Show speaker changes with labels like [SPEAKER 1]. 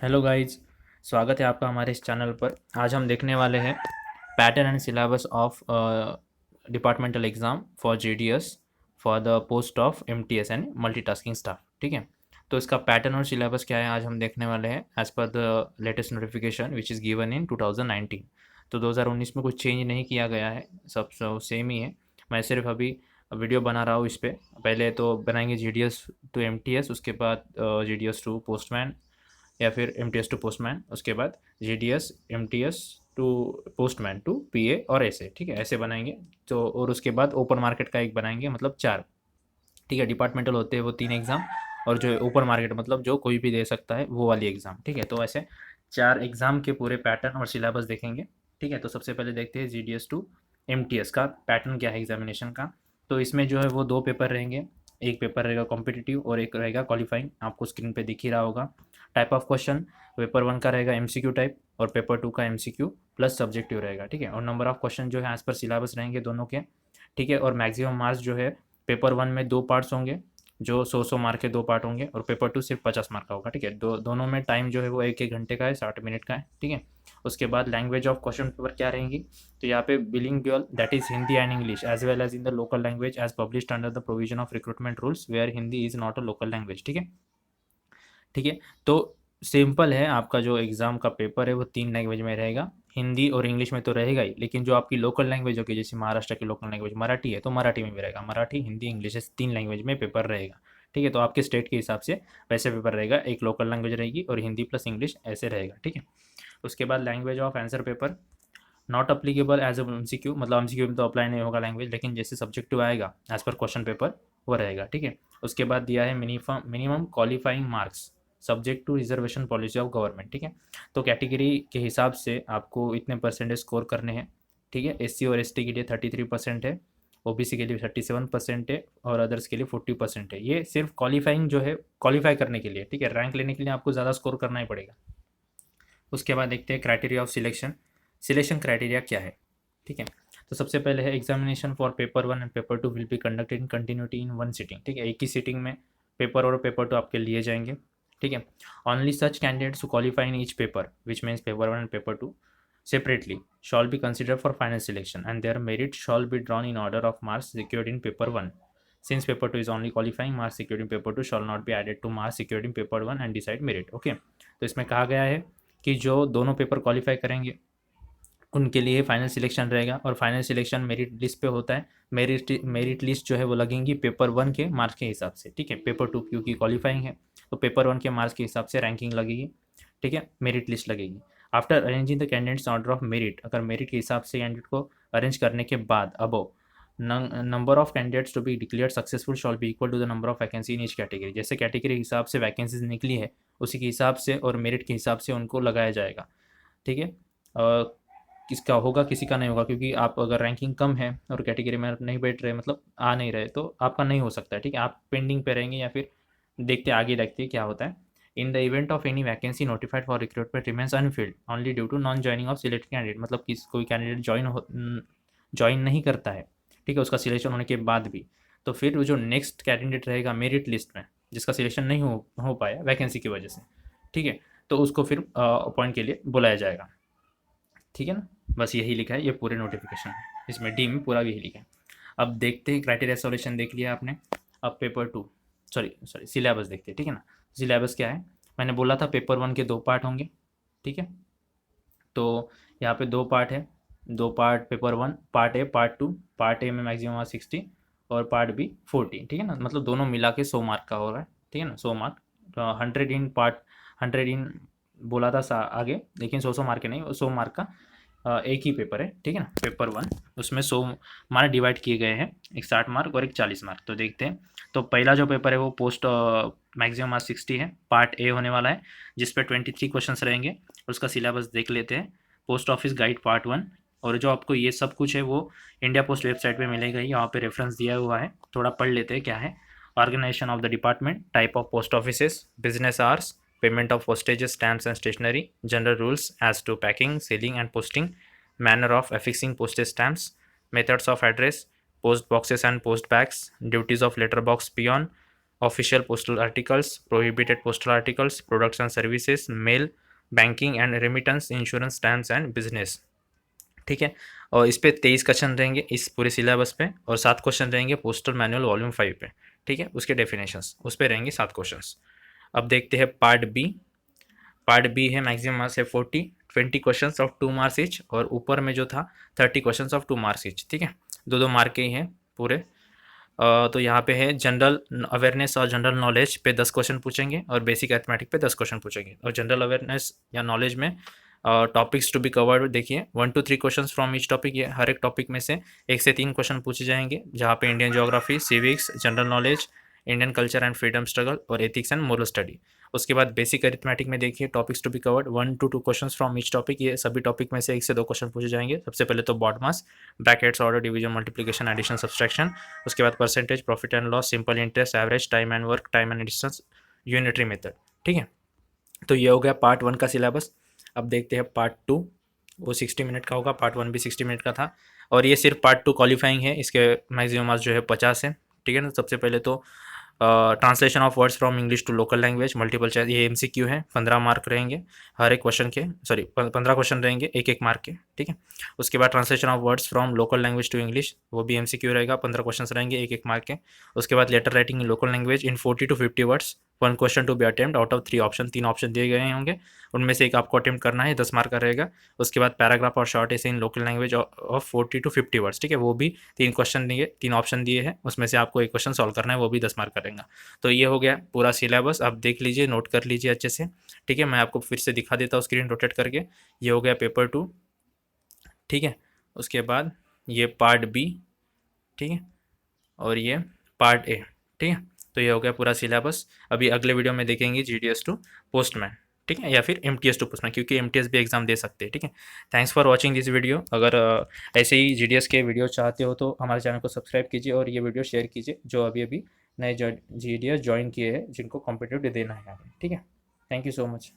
[SPEAKER 1] Hello guys, स्वागत है आपका हमारे इस चैनल पर। आज हम देखने वाले हैं pattern and syllabus of departmental exam for GDS for the post of MTS and multitasking staff. ठीक है, तो इसका पैटर्न और सिलेबस क्या है आज हम देखने वाले हैं as per the latest notification which is given in 2019। तो 2019 में कुछ चेंज नहीं किया गया है, सब सेम ही है। मैं सिर्फ अभी वीडियो बना रहा हूँ इस पर। पहले तो बनाएंगे जीडीएस टू एमटीएस, उसके बाद जीडीएस टू पोस्टमैन या फिर M T S to postman, उसके बाद G D S M T S to postman to P A और ऐसे। ठीक है, ऐसे बनाएंगे। तो और उसके बाद ओपन मार्केट का एक बनाएंगे, मतलब चार। ठीक है, डिपार्टमेंटल होते हैं वो तीन एग्ज़ाम, और जो ओपन मार्केट मतलब जो कोई भी दे सकता है वो वाली एग्ज़ाम। ठीक है, तो ऐसे चार एग्ज़ाम के पूरे पैटर्न और सिलेबस देखेंगे। ठीक है, तो सबसे पहले देखते हैं G D S to M T S का पैटर्न क्या है एग्जामिनेशन का। तो इसमें जो है वो दो पेपर रहेंगे। एक पेपर रहेगा कॉम्पिटिटिव और एक रहेगा क्वालिफाइंग, आपको स्क्रीन पे दिख ही रहा होगा। Type of question, paper one का रहेगा एमसीक्यू टाइप और पेपर टू का एमसीक्यू प्लस सब्जेक्टिव रहेगा। ठीक है, और नंबर ऑफ क्वेश्चन जो है एज पर सिलेबस रहेंगे दोनों के। ठीक है, और मैक्सिमम मार्क्स जो है पेपर वन में दो पार्ट्स होंगे, जो 100 मार्क के दो पार्ट होंगे, और पेपर टू सिर्फ 50 मार्क का होगा। ठीक है, दोनों में टाइम जो है वो एक एक घंटे का है, 60 मिनट का है। ठीक है, उसके बाद लैंग्वेज ऑफ क्वेश्चन पेपर क्या रहेंगी, तो यहाँ पे bilingual that is Hindi and English as well as in the local language as published under the provision of recruitment rules where Hindi is not a local language. ठीक है। ठीक है, तो सिंपल है, आपका जो एग्ज़ाम का पेपर है वो तीन लैंग्वेज में रहेगा। हिंदी और इंग्लिश में तो रहेगा ही, लेकिन जो आपकी लोकल लैंग्वेज होगी, जैसे महाराष्ट्र की लोकल लैंग्वेज मराठी है तो मराठी में भी रहेगा। मराठी, हिंदी, इंग्लिश, इस तीन लैंग्वेज में पेपर रहेगा। ठीक है, तो आपके स्टेट के हिसाब से वैसे पेपर रहेगा, एक लोकल लैंग्वेज रहेगी और हिंदी प्लस इंग्लिश ऐसे रहेगा। ठीक है, उसके बाद language of answer paper not applicable as a MCQ, मतलब एमसीक्यू में तो अप्लाई नहीं होगा लैंग्वेज, लेकिन जैसे सब्जेक्टिव आएगा एज पर क्वेश्चन पेपर वो रहेगा। ठीक है, उसके बाद दिया है minimum qualifying marks subject to reservation policy of government. ठीक है, तो कैटेगरी के हिसाब से आपको इतने परसेंटेज स्कोर करने हैं। ठीक है, एससी और एसटी के लिए 33% है, ओबीसी के लिए 37% है, और अदर्स के लिए 40% है। ये सिर्फ क्वालिफाइंग जो है, क्वालिफाई करने के लिए। ठीक है, रैंक लेने के लिए आपको ज़्यादा स्कोर करना ही पड़ेगा। उसके बाद देखते हैं criteria of selection. Selection criteria क्या है। ठीक है, तो सबसे पहले है examination for paper one and paper two will be conducted in continuity in one sitting. ठीक है, एक ही सिटिंग में पेपर और पेपर टू आपके लिए जाएंगे। ठीक है, only such candidates who qualify in each paper which means paper one and paper two separately shall be considered for final selection and their merit shall be drawn in order of marks secured in paper 1. Since paper 2 is only qualifying, marks secured in paper 2 shall not be added to marks secured in paper 1 and decide merit. Okay, तो इसमें कहा गया है कि जो दोनों paper qualify करेंगे उनके लिए फाइनल सिलेक्शन रहेगा, और फाइनल सिलेक्शन मेरिट लिस्ट पे होता है। मेरिट लिस्ट जो है वो लगेंगी पेपर वन के मार्क्स के हिसाब से। ठीक है, पेपर टू क्योंकि क्वालिफाइंग है तो पेपर वन के मार्क्स के हिसाब से रैंकिंग लगेगी। ठीक है, मेरिट लिस्ट लगेगी। After arranging the candidates order of merit, अगर मेरिट के हिसाब से कैंडिडेट को अरेंज करने के बाद above number of candidates to be declare successful shall be equal to the number of vacancy in each category. जैसे कैटेगरी के हिसाब से वैकेंसीज निकली है उसी के हिसाब से और मेरिट के हिसाब से उनको लगाया जाएगा। ठीक है, किसका होगा किसी का नहीं होगा, क्योंकि आप अगर रैंकिंग कम है और कैटेगरी में आप नहीं बैठ रहे, मतलब आ नहीं रहे, तो आपका नहीं हो सकता है। ठीक है, आप पेंडिंग पे रहेंगे या फिर देखते आगे देखते क्या होता है। In the event of any vacancy notified for recruitment remains unfilled only due to non joining of selected candidate, मतलब किस कोई कैंडिडेट ज्वाइन नहीं करता है। ठीक है, उसका सिलेक्शन होने के बाद भी, तो फिर वो जो नेक्स्ट कैंडिडेट रहेगा मेरिट लिस्ट में जिसका सिलेक्शन नहीं हो पाया वैकेंसी की वजह से, ठीक है, तो उसको फिर अपॉइंट के लिए बुलाया जाएगा। ठीक है ना, बस यही लिखा है, ये पूरे नोटिफिकेशन है, इसमें डी में पूरा भी यही लिखा है। अब देखते हैं क्राइटेरिया सॉल्यूशन देख लिया आपने। अब paper two, sorry sorry syllabus देखते हैं। ठीक है ना, सिलेबस क्या है, मैंने बोला था पेपर वन के दो पार्ट होंगे। ठीक है, तो यहाँ पे दो पार्ट है, दो part paper one, part A part two. Part A में मैक्सिमम मार्क्स 60 और पार्ट बी 40। ठीक है ना, मतलब दोनों मिला के 100 मार्क का हो रहा है। ठीक है ना, 100 मार्क, 100 इन बोला था आगे, लेकिन 100 मार्क के नहीं, 100 मार्क का एक ही पेपर है। ठीक है ना, पेपर वन, उसमें 100 मार्क डिवाइड किए गए हैं, एक 60 मार्क और एक 40 मार्क। तो देखते हैं, तो पहला जो पेपर है वो पोस्ट मैक्सिमम मार्क्स 60 है, पार्ट ए होने वाला है, जिसपे 23 क्वेश्चन रहेंगे। उसका सिलेबस देख लेते हैं। Post office guide part one, और जो आपको ये सब कुछ है वो इंडिया पोस्ट वेबसाइट पे मिलेगा ही, यहाँ पे रेफरेंस दिया हुआ है, थोड़ा पढ़ लेते हैं क्या है। Organisation of the department, type of post offices, business hours, payment of postages, stamps and stationery, general rules as to packing, sealing and posting, manner of affixing postage stamps, methods of address, post boxes and post bags, duties of letterbox peon, official postal articles, prohibited postal articles, products and services, mail, banking and remittance, insurance, stamps and business. ठीक है, और इस पे 23 question रहेंगे इस पूरे syllabus पे, और 7 क्वेश्चन रहेंगे पोस्टल मैनुअल वॉल्यूम 5 पे। ठीक है, उसके डेफिनेशंस उस पे रहेंगे 7 क्वेश्चंस। अब देखते हैं पार्ट बी। पार्ट बी है मैक्सिमम मार्क्स है 20 क्वेश्चंस ऑफ 2 मार्क्स ईच, और ऊपर में जो था 30 क्वेश्चंस ऑफ 2 मार्क्स ईच। ठीक है, 2-2 मार्क के ही हैं पूरे। तो यहाँ पे है जनरल अवेयरनेस और जनरल नॉलेज पे 10 क्वेश्चन पूछेंगे, और बेसिक अरिथमेटिक पे 10 क्वेश्चन पूछेंगे। और जनरल अवेयरनेस या नॉलेज में टॉपिक्स टू बी कवर्ड देखिए 1 to 3 question from each topic. ये हर एक टॉपिक में से 1 से 3 क्वेश्चन पूछे जाएंगे, जहाँ पे Indian geography, civics, general knowledge, Indian culture and freedom struggle और एथिक्स एंड मोरल स्टडी। उसके बाद बेसिक अरिथमेटिक में देखिए topics to be covered 1 to 2 question from each topic. ये सभी टॉपिक में से 1 से 2 क्वेश्चन पूछे जाएंगे। सबसे पहले तो BODMAS, brackets, order, division, multiplication, addition, subtraction. उसके बाद percentage, profit and loss, simple interest, average, time and work, time and distance, unitary method. ठीक है, तो ये हो गया पार्ट 1 का सिलेबस। अब देखते हैं पार्ट 2। वो 60 मिनट का होगा, पार्ट 1 भी 60 मिनट का था, और ये सिर्फ पार्ट 2 क्वालिफाइंग है। इसके मैक्सिमम मार्क्स जो है 50 है। ठीक है ना, सबसे पहले तो translation of words from English to local language, multiple choice, ये एमसीक्यू है, 15 मार्क रहेंगे हर एक क्वेश्चन के, सॉरी 15 क्वेश्चन रहेंगे 1-1 मार्क के। ठीक है, उसके बाद translation of words from local language to English, वो भी एमसीक्यू रहेगा, 15 क्वेश्चन रहेंगे 1-1 मार्क के। उसके बाद letter writing in local language in 40 to 50 words, 1 question to be attempt out of 3 option. 3 option दिए गए होंगे, उनमें से एक आपको अटेम्प्ट करना है, 10 मार्क का रहेगा। उसके बाद पैराग्राफ और शॉर्ट ऐसे in local language of 40 to 50 words. ठीक है, वो भी 3 क्वेश्चन दिए, 3 ऑप्शन दिए हैं, उसमें से आपको एक क्वेश्चन सॉल्व करना है, वो भी 10 मार्क का रहेगा। तो ये हो गया पूरा सिलेबस, आप देख लीजिए, नोट कर लीजिए अच्छे से। ठीक है, मैं आपको फिर से दिखा देता हूँ स्क्रीन रोटेट करके। ये हो गया पेपर 2। ठीक है, उसके बाद ये पार्ट बी। ठीक है, और ये पार्ट ए। ठीक है, तो ये हो गया पूरा सिलेबस। अभी अगले वीडियो में देखेंगे जीडीएस टू पोस्टमैन। ठीक है, या फिर एमटीएस टू पोस्टमैन, क्योंकि एमटीएस भी एग्जाम दे सकते हैं। ठीक है, thanks for watching this video. अगर ऐसे ही जीडीएस के वीडियो चाहते हो तो हमारे चैनल को सब्सक्राइब कीजिए, और ये वीडियो शेयर कीजिए जो अभी अभी नए जीडीएस ज्वाइन किए हैं, जिनको कॉम्पिटिटिव देना है। ठीक है, थैंक यू सो मच।